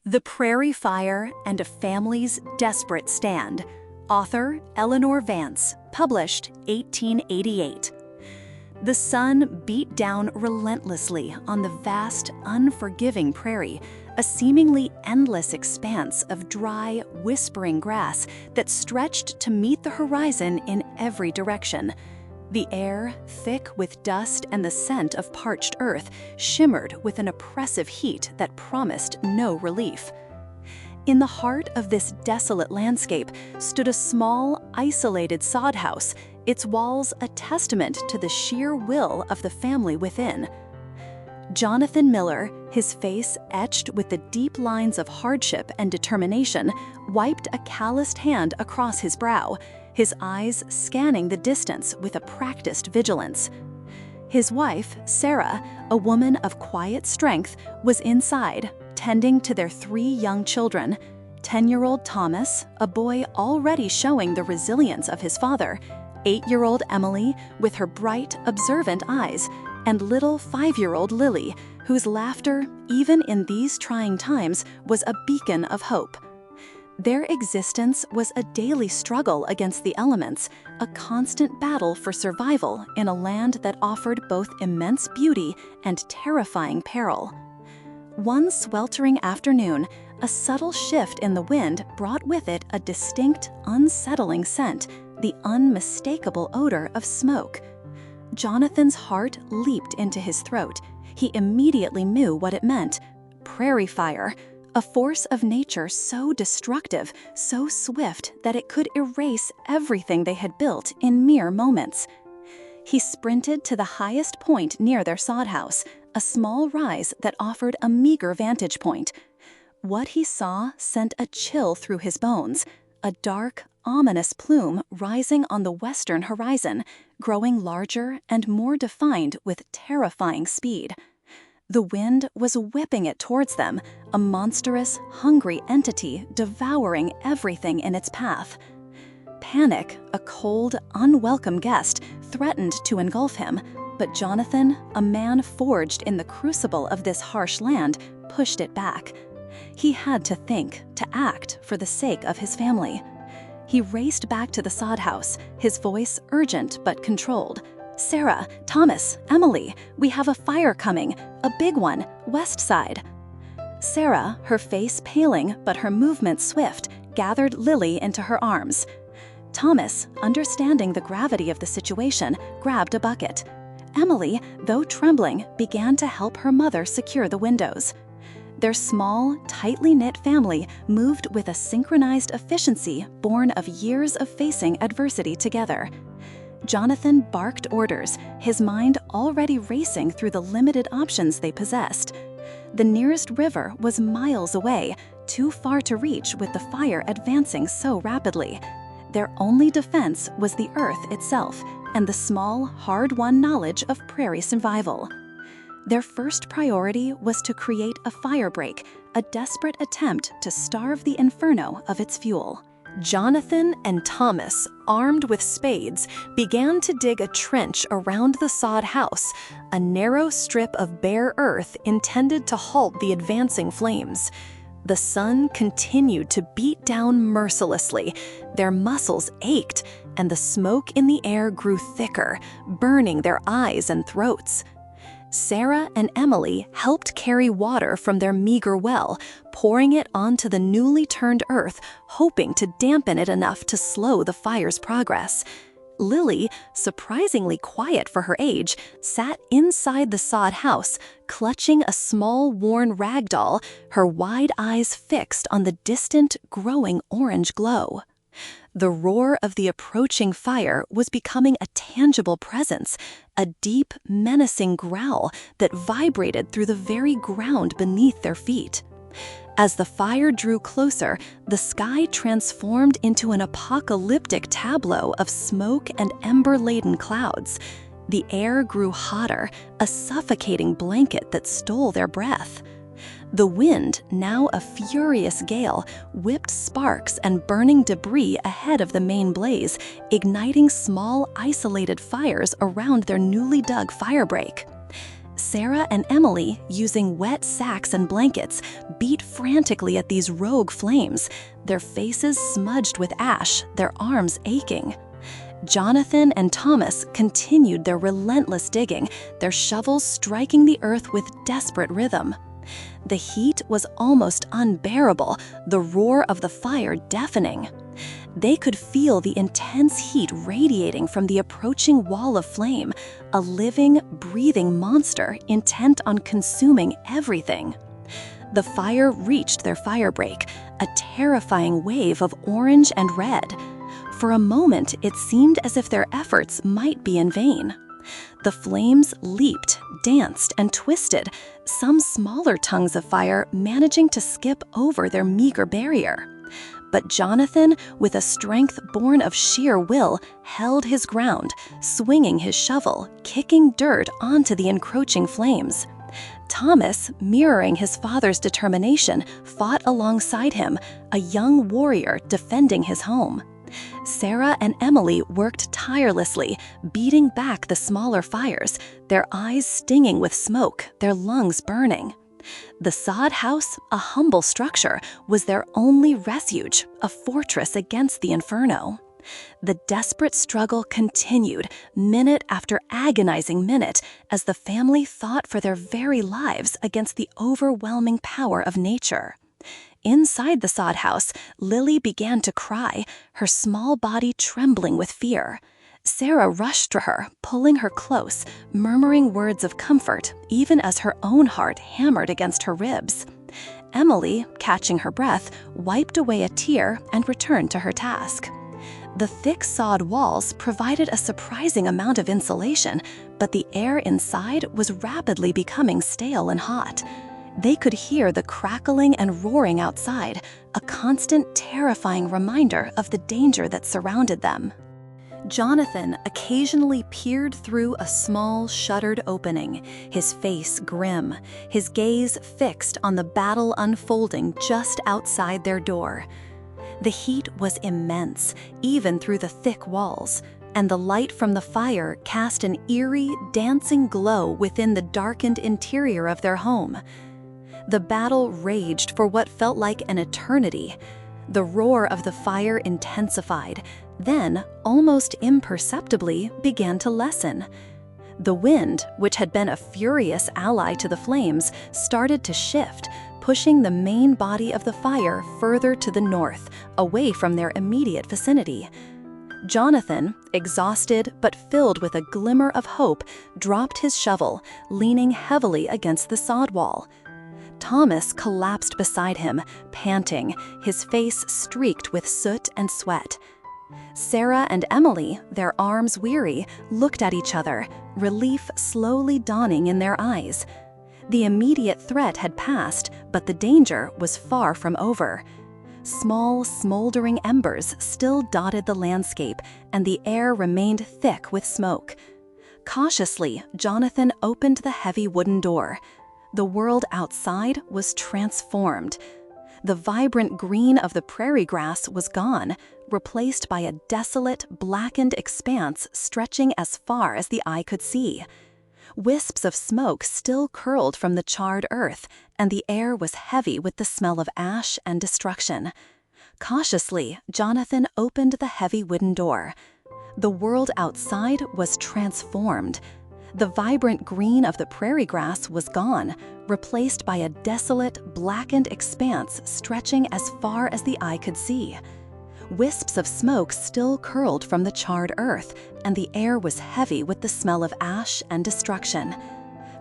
The Prairie Fire and a Family's Desperate Stand. Author Eleanor Vance, published 1888. The sun beat down relentlessly on the vast, unforgiving prairie, a seemingly endless expanse of dry, whispering grass that stretched to meet the horizon in every direction. The air, thick with dust and the scent of parched earth, shimmered with an oppressive heat that promised no relief. In the heart of this desolate landscape stood a small, isolated sod house, its walls a testament to the sheer will of the family within. Johnathan Miller, his face etched with the deep lines of hardship and determination, wiped a calloused hand across his brow, his eyes scanning the distance with a practiced vigilance. His wife, Sarah, a woman of quiet strength, was inside, tending to their 3 young children: 10-year-old Thomas, a boy already showing the resilience of his father; 8-year-old Emily, with her bright, observant eyes; and little 5-year-old Lily, whose laughter, even in these trying times, was a beacon of hope. Their existence was a daily struggle against the elements, a constant battle for survival in a land that offered both immense beauty and terrifying peril. One sweltering afternoon, a subtle shift in the wind brought with it a distinct, unsettling scent, the unmistakable odor of smoke. Johnathan's heart leaped into his throat. He immediately knew what it meant: prairie fire. A force of nature so destructive, so swift that it could erase everything they had built in mere moments. He sprinted to the highest point near their sod house, a small rise that offered a meager vantage point. What he saw sent a chill through his bones: a dark, ominous plume rising on the western horizon, growing larger and more defined with terrifying speed. The wind was whipping it towards them, a monstrous, hungry entity devouring everything in its path. Panic, a cold, unwelcome guest, threatened to engulf him, but Johnathan, a man forged in the crucible of this harsh land, pushed it back. He had to think, to act for the sake of his family. He raced back to the sod house, his voice urgent but controlled. "Sarah, Thomas, Emily, we have a fire coming, a big one, west side." Sarah, her face paling but her movements swift, gathered Lily into her arms. Thomas, understanding the gravity of the situation, grabbed a bucket. Emily, though trembling, began to help her mother secure the windows. Their small, tightly knit family moved with a synchronized efficiency born of years of facing adversity together. Johnathan barked orders, his mind already racing through the limited options they possessed. The nearest river was miles away, too far to reach with the fire advancing so rapidly. Their only defense was the earth itself and the small, hard-won knowledge of prairie survival. Their first priority was to create a fire break, a desperate attempt to starve the inferno of its fuel. Johnathan and Thomas, armed with spades, began to dig a trench around the sod house, a narrow strip of bare earth intended to halt the advancing flames. The sun continued to beat down mercilessly. Their muscles ached, and the smoke in the air grew thicker, burning their eyes and throats. Sarah and Emily helped carry water from their meager well, pouring it onto the newly turned earth, hoping to dampen it enough to slow the fire's progress. Lily, surprisingly quiet for her age, sat inside the sod house, clutching a small, worn rag doll, her wide eyes fixed on the distant, growing orange glow. The roar of the approaching fire was becoming a tangible presence, a deep, menacing growl that vibrated through the very ground beneath their feet. As the fire drew closer, the sky transformed into an apocalyptic tableau of smoke and ember-laden clouds. The air grew hotter, a suffocating blanket that stole their breath. The wind, now a furious gale, whipped sparks and burning debris ahead of the main blaze, igniting small, isolated fires around their newly dug firebreak. Sarah and Emily, using wet sacks and blankets, beat frantically at these rogue flames, their faces smudged with ash, their arms aching. Johnathan and Thomas continued their relentless digging, their shovels striking the earth with desperate rhythm. The heat was almost unbearable, the roar of the fire deafening. They could feel the intense heat radiating from the approaching wall of flame, a living, breathing monster intent on consuming everything. The fire reached their firebreak, a terrifying wave of orange and red. For a moment, it seemed as if their efforts might be in vain. The flames leaped, danced, and twisted, some smaller tongues of fire managing to skip over their meager barrier. But Johnathan, with a strength born of sheer will, held his ground, swinging his shovel, kicking dirt onto the encroaching flames. Thomas, mirroring his father's determination, fought alongside him, a young warrior defending his home. Sarah and Emily worked tirelessly, beating back the smaller fires, their eyes stinging with smoke, their lungs burning. The sod house, a humble structure, was their only refuge, a fortress against the inferno. The desperate struggle continued, minute after agonizing minute, as the family fought for their very lives against the overwhelming power of nature. Inside the sod house, Lily began to cry, her small body trembling with fear. Sarah rushed to her, pulling her close, murmuring words of comfort, even as her own heart hammered against her ribs. Emily, catching her breath, wiped away a tear and returned to her task. The thick sod walls provided a surprising amount of insulation, but the air inside was rapidly becoming stale and hot. They could hear the crackling and roaring outside, a constant, terrifying reminder of the danger that surrounded them. Johnathan occasionally peered through a small, shuttered opening, his face grim, his gaze fixed on the battle unfolding just outside their door. The heat was immense, even through the thick walls, and the light from the fire cast an eerie, dancing glow within the darkened interior of their home. The battle raged for what felt like an eternity. The roar of the fire intensified, then, almost imperceptibly, began to lessen. The wind, which had been a furious ally to the flames, started to shift, pushing the main body of the fire further to the north, away from their immediate vicinity. Johnathan, exhausted but filled with a glimmer of hope, dropped his shovel, leaning heavily against the sod wall. Thomas collapsed beside him, panting, his face streaked with soot and sweat. Sarah and Emily, their arms weary, looked at each other, relief slowly dawning in their eyes. The immediate threat had passed, but the danger was far from over. Small, smoldering embers still dotted the landscape, and the air remained thick with smoke. Cautiously, Johnathan opened the heavy wooden door. The world outside was transformed. The vibrant green of the prairie grass was gone, replaced by a desolate, blackened expanse stretching as far as the eye could see. Wisps of smoke still curled from the charred earth, and the air was heavy with the smell of ash and destruction. Cautiously, Johnathan opened the heavy wooden door. The world outside was transformed. The vibrant green of the prairie grass was gone, replaced by a desolate, blackened expanse stretching as far as the eye could see. Wisps of smoke still curled from the charred earth, and the air was heavy with the smell of ash and destruction.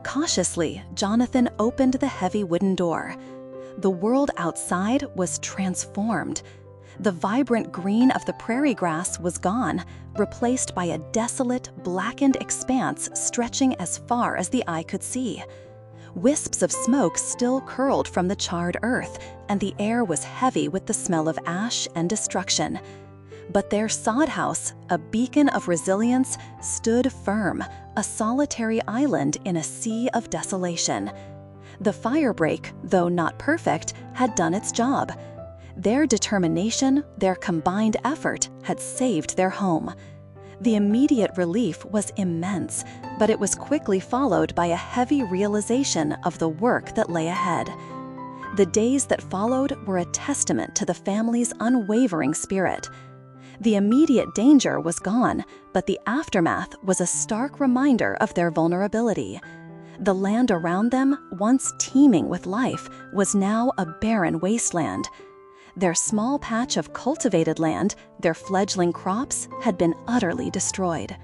Cautiously, Johnathan opened the heavy wooden door. The world outside was transformed. The vibrant green of the prairie grass was gone, replaced by a desolate, blackened expanse stretching as far as the eye could see. Wisps of smoke still curled from the charred earth, and the air was heavy with the smell of ash and destruction. But their sod house, a beacon of resilience, stood firm, a solitary island in a sea of desolation. The firebreak, though not perfect, had done its job. Their determination, their combined effort, had saved their home. The immediate relief was immense, but it was quickly followed by a heavy realization of the work that lay ahead. The days that followed were a testament to the family's unwavering spirit. The immediate danger was gone, but the aftermath was a stark reminder of their vulnerability. The land around them, once teeming with life, was now a barren wasteland. Their small patch of cultivated land, their fledgling crops, had been utterly destroyed.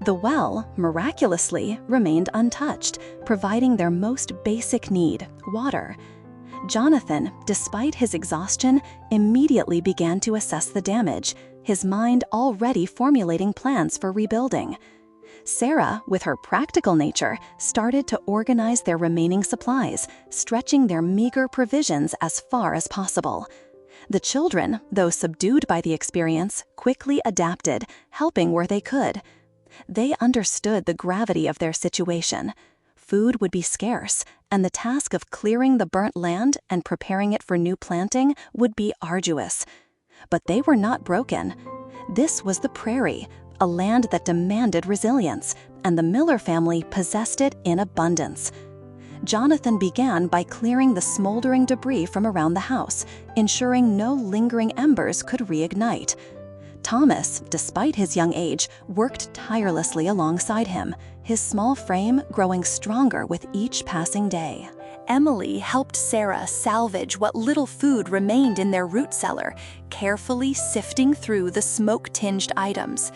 The well, miraculously, remained untouched, providing their most basic need, water. Johnathan, despite his exhaustion, immediately began to assess the damage, his mind already formulating plans for rebuilding. Sarah, with her practical nature, started to organize their remaining supplies, stretching their meager provisions as far as possible. The children, though subdued by the experience, quickly adapted, helping where they could. They understood the gravity of their situation. Food would be scarce, and the task of clearing the burnt land and preparing it for new planting would be arduous. But they were not broken. This was the Prairie, a land that demanded resilience, and the Miller family possessed it in abundance. Johnathan began by clearing the smoldering debris from around the house, ensuring no lingering embers could reignite. Thomas, despite his young age, worked tirelessly alongside him, his small frame growing stronger with each passing day. Emily helped Sarah salvage what little food remained in their root cellar, carefully sifting through the smoke-tinged items.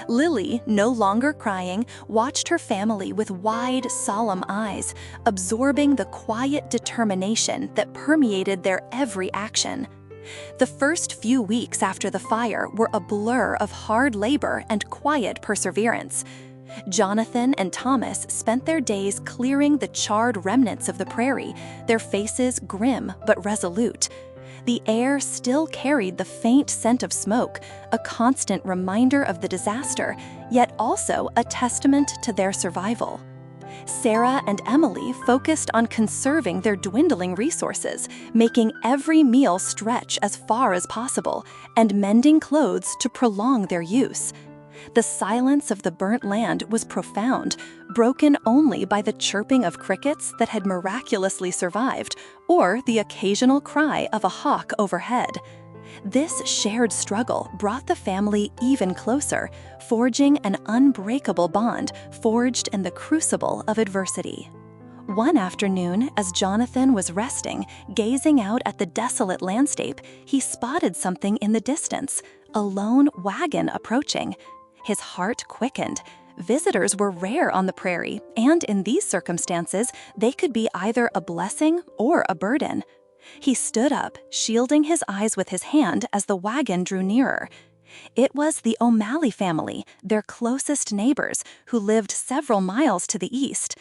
Lily, no longer crying, watched her family with wide, solemn eyes, absorbing the quiet determination that permeated their every action. The first few weeks after the fire were a blur of hard labor and quiet perseverance. Johnathan and Thomas spent their days clearing the charred remnants of the prairie, their faces grim but resolute. The air still carried the faint scent of smoke, a constant reminder of the disaster, yet also a testament to their survival. Sarah and Emily focused on conserving their dwindling resources, making every meal stretch as far as possible, and mending clothes to prolong their use. The silence of the burnt land was profound, broken only by the chirping of crickets that had miraculously survived, or the occasional cry of a hawk overhead. This shared struggle brought the family even closer, forging an unbreakable bond forged in the crucible of adversity. One afternoon, as Johnathan was resting, gazing out at the desolate landscape, he spotted something in the distance, a lone wagon approaching. His heart quickened. Visitors were rare on the prairie, and in these circumstances, they could be either a blessing or a burden. He stood up, shielding his eyes with his hand as the wagon drew nearer. It was the O'Malley family, their closest neighbors, who lived several miles to the east.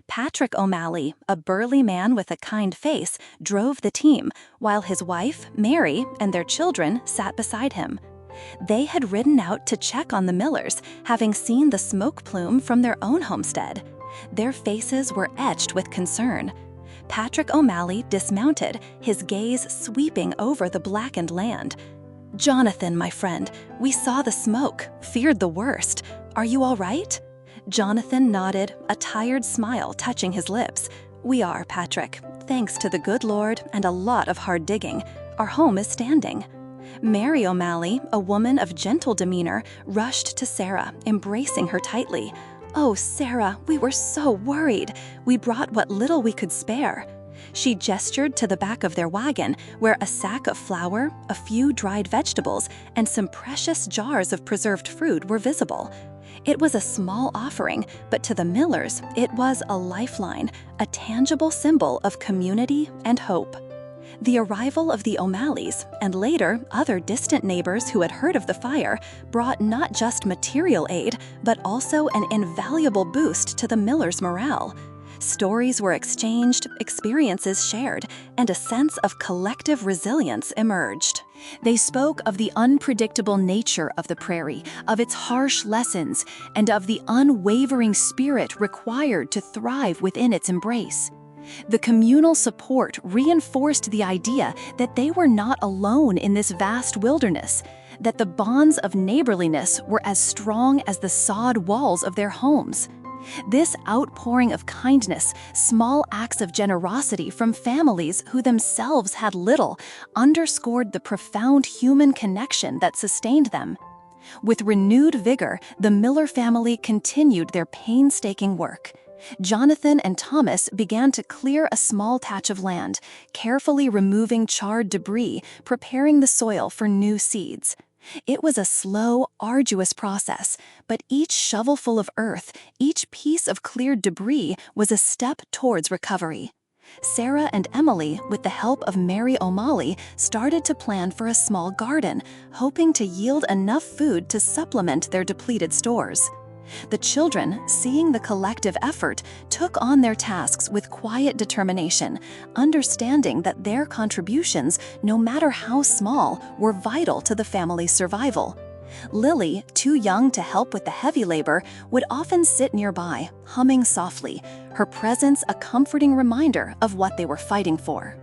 Patrick O'Malley, a burly man with a kind face, drove the team, while his wife, Mary, and their children sat beside him. They had ridden out to check on the Millers, having seen the smoke plume from their own homestead. Their faces were etched with concern. Patrick O'Malley dismounted, his gaze sweeping over the blackened land. "Johnathan, my friend, we saw the smoke, feared the worst. Are you all right?" Johnathan nodded, a tired smile touching his lips. "We are, Patrick. Thanks to the good Lord and a lot of hard digging, our home is standing." Mary O'Malley, a woman of gentle demeanor, rushed to Sarah, embracing her tightly. "Oh, Sarah, we were so worried. We brought what little we could spare." She gestured to the back of their wagon, where a sack of flour, a few dried vegetables, and some precious jars of preserved fruit were visible. It was a small offering, but to the Millers, it was a lifeline, a tangible symbol of community and hope. The arrival of the O'Malleys, and later other distant neighbors who had heard of the fire, brought not just material aid, but also an invaluable boost to the Millers' morale. Stories were exchanged, experiences shared, and a sense of collective resilience emerged. They spoke of the unpredictable nature of the prairie, of its harsh lessons, and of the unwavering spirit required to thrive within its embrace. The communal support reinforced the idea that they were not alone in this vast wilderness. that the bonds of neighborliness were as strong as the sod walls of their homes. This outpouring of kindness, small acts of generosity from families who themselves had little, underscored the profound human connection that sustained them. With renewed vigor, the Miller family continued their painstaking work. Johnathan and Thomas began to clear a small patch of land, carefully removing charred debris, preparing the soil for new seeds. It was a slow, arduous process, but each shovelful of earth, each piece of cleared debris was a step towards recovery. Sarah and Emily, with the help of Mary O'Malley, started to plan for a small garden, hoping to yield enough food to supplement their depleted stores. The children, seeing the collective effort, took on their tasks with quiet determination, understanding that their contributions, no matter how small, were vital to the family's survival. Lily, too young to help with the heavy labor, would often sit nearby, humming softly, her presence a comforting reminder of what they were fighting for.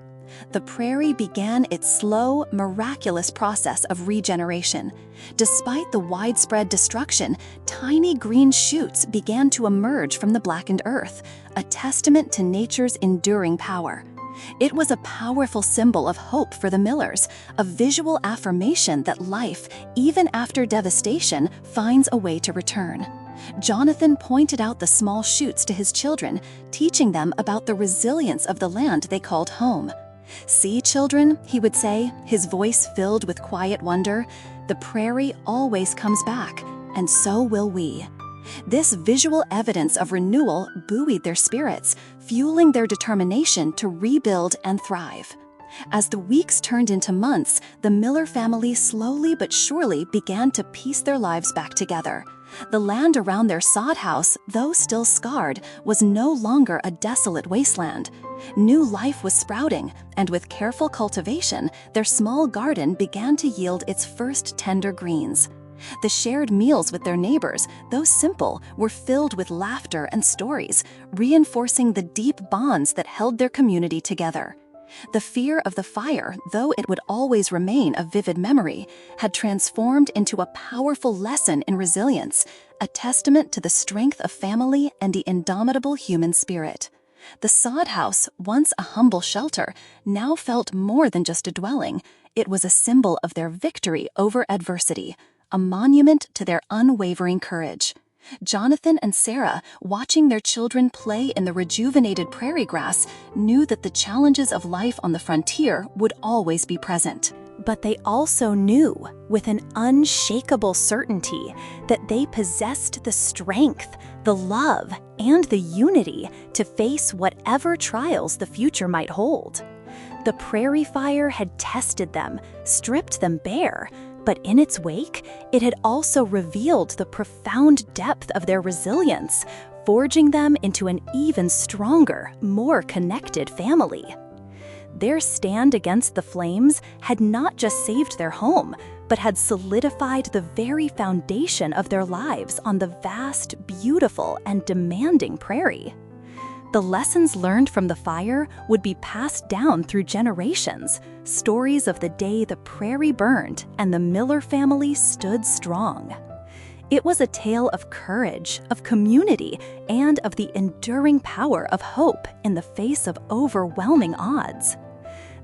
The prairie began its slow, miraculous process of regeneration. Despite the widespread destruction, tiny green shoots began to emerge from the blackened earth, a testament to nature's enduring power. It was a powerful symbol of hope for the Millers, a visual affirmation that life, even after devastation, finds a way to return. Johnathan pointed out the small shoots to his children, teaching them about the resilience of the land they called home. "See, children," he would say, his voice filled with quiet wonder, "the prairie always comes back, and so will we." This visual evidence of renewal buoyed their spirits, fueling their determination to rebuild and thrive. As the weeks turned into months, the Miller family slowly but surely began to piece their lives back together. The land around their sod house, though still scarred, was no longer a desolate wasteland. New life was sprouting, and with careful cultivation, their small garden began to yield its first tender greens. The shared meals with their neighbors, though simple, were filled with laughter and stories, reinforcing the deep bonds that held their community together. The fear of the fire, though it would always remain a vivid memory, had transformed into a powerful lesson in resilience, a testament to the strength of family and the indomitable human spirit. The sod house, once a humble shelter, now felt more than just a dwelling. It was a symbol of their victory over adversity, a monument to their unwavering courage. Johnathan and Sarah, watching their children play in the rejuvenated prairie grass, knew that the challenges of life on the frontier would always be present. But they also knew, with an unshakable certainty, that they possessed the strength, the love, and the unity to face whatever trials the future might hold. The prairie fire had tested them, stripped them bare, but in its wake, it had also revealed the profound depth of their resilience, forging them into an even stronger, more connected family. Their stand against the flames had not just saved their home, but had solidified the very foundation of their lives on the vast, beautiful, and demanding prairie. The lessons learned from the fire would be passed down through generations, stories of the day the prairie burned and the Miller family stood strong. It was a tale of courage, of community, and of the enduring power of hope in the face of overwhelming odds.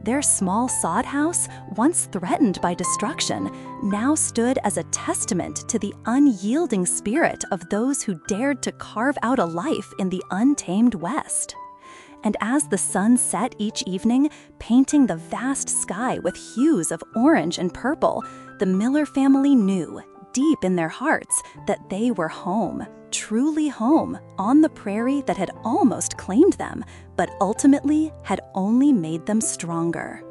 Their small sod house, once threatened by destruction, now stood as a testament to the unyielding spirit of those who dared to carve out a life in the untamed West. And as the sun set each evening, painting the vast sky with hues of orange and purple, the Miller family knew, deep in their hearts, that they were home, truly home, on the prairie that had almost claimed them, but ultimately had only made them stronger.